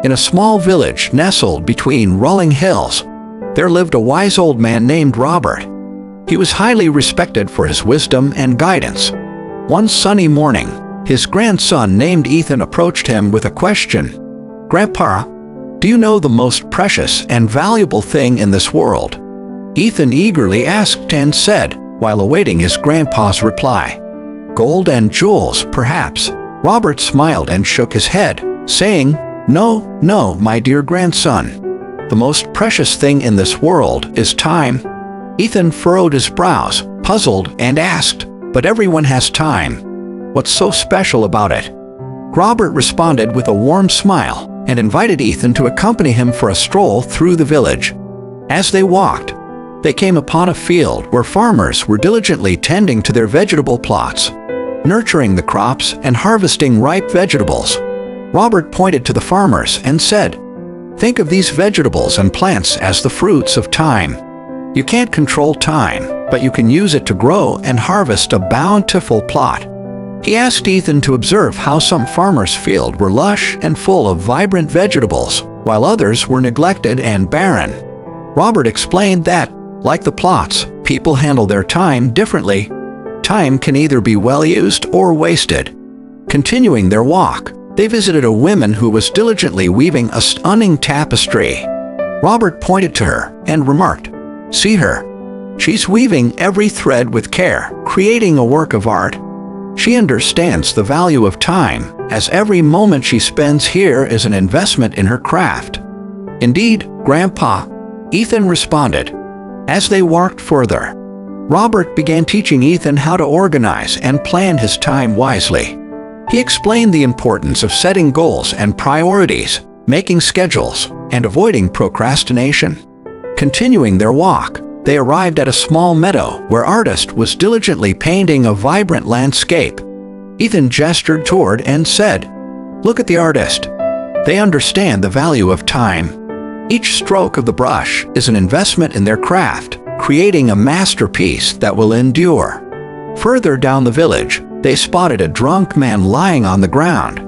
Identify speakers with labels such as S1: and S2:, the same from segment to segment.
S1: In a small village nestled between rolling hills, there lived a wise old man named Robert. He was highly respected for his wisdom and guidance. One sunny morning, his grandson named Ethan approached him with a question. "Grandpa, do you know the most precious and valuable thing in this world?" Ethan eagerly asked and said, while awaiting his grandpa's reply, "Gold and jewels, perhaps." Robert smiled and shook his head, saying, No, my dear grandson. The most precious thing in this world is time." Ethan furrowed his brows, puzzled, and asked, "But everyone has time. What's so special about it?" Robert responded with a warm smile and invited Ethan to accompany him for a stroll through the village. As they walked, they came upon a field where farmers were diligently tending to their vegetable plots, nurturing the crops and harvesting ripe vegetables. Robert pointed to the farmers and said, "Think of these vegetables and plants as the fruits of time. You can't control time, but you can use it to grow and harvest a bountiful plot." He asked Ethan to observe how some farmers' fields were lush and full of vibrant vegetables, while others were neglected and barren. Robert explained that, like the plots, people handle their time differently. Time can either be well used or wasted. Continuing their walk, they visited a woman who was diligently weaving a stunning tapestry. Robert pointed to her and remarked, "See her. She's weaving every thread with care, creating a work of art. She understands the value of time, as every moment she spends here is an investment in her craft." "Indeed, Grandpa," Ethan responded. As they walked further, Robert began teaching Ethan how to organize and plan his time wisely. He explained the importance of setting goals and priorities, making schedules, and avoiding procrastination. Continuing their walk, they arrived at a small meadow where an artist was diligently painting a vibrant landscape. Ethan gestured toward and said, "Look at the artist. They understand the value of time. Each stroke of the brush is an investment in their craft, creating a masterpiece that will endure." Further down the village, they spotted a drunk man lying on the ground.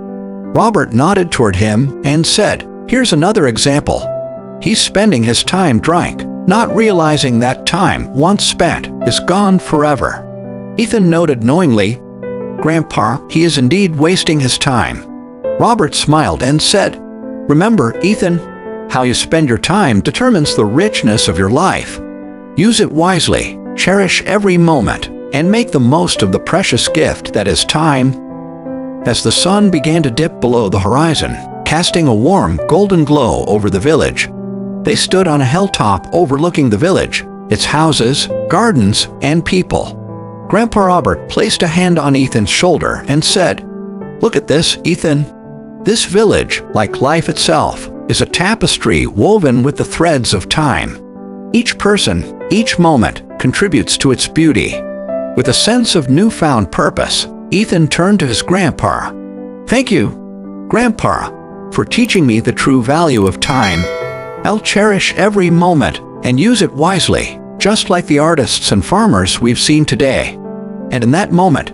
S1: Robert nodded toward him and said, "Here's another example. He's spending his time drunk, not realizing that time once spent is gone forever." Ethan noted knowingly, "Grandpa, he is indeed wasting his time." Robert smiled and said, "Remember, Ethan, how you spend your time determines the richness of your life. Use it wisely, cherish every moment, and make the most of the precious gift that is time." As the sun began to dip below the horizon, casting a warm, golden glow over the village, they stood on a hilltop overlooking the village, its houses, gardens, and people. Grandpa Robert placed a hand on Ethan's shoulder and said, "Look at this, Ethan. This village, like life itself, is a tapestry woven with the threads of time. Each person, each moment, contributes to its beauty." With a sense of newfound purpose, Ethan turned to his grandpa. "Thank you, Grandpa, for teaching me the true value of time. I'll cherish every moment and use it wisely, just like the artists and farmers we've seen today." And in that moment,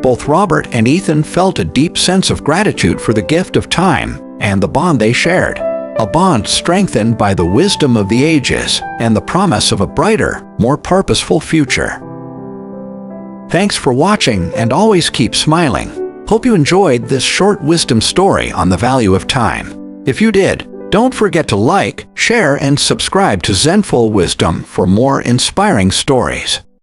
S1: both Robert and Ethan felt a deep sense of gratitude for the gift of time and the bond they shared, a bond strengthened by the wisdom of the ages and the promise of a brighter, more purposeful future. Thanks for watching, and always keep smiling. Hope you enjoyed this short wisdom story on the value of time. If you did, don't forget to like, share, and subscribe to Zenful Wisdom for more inspiring stories.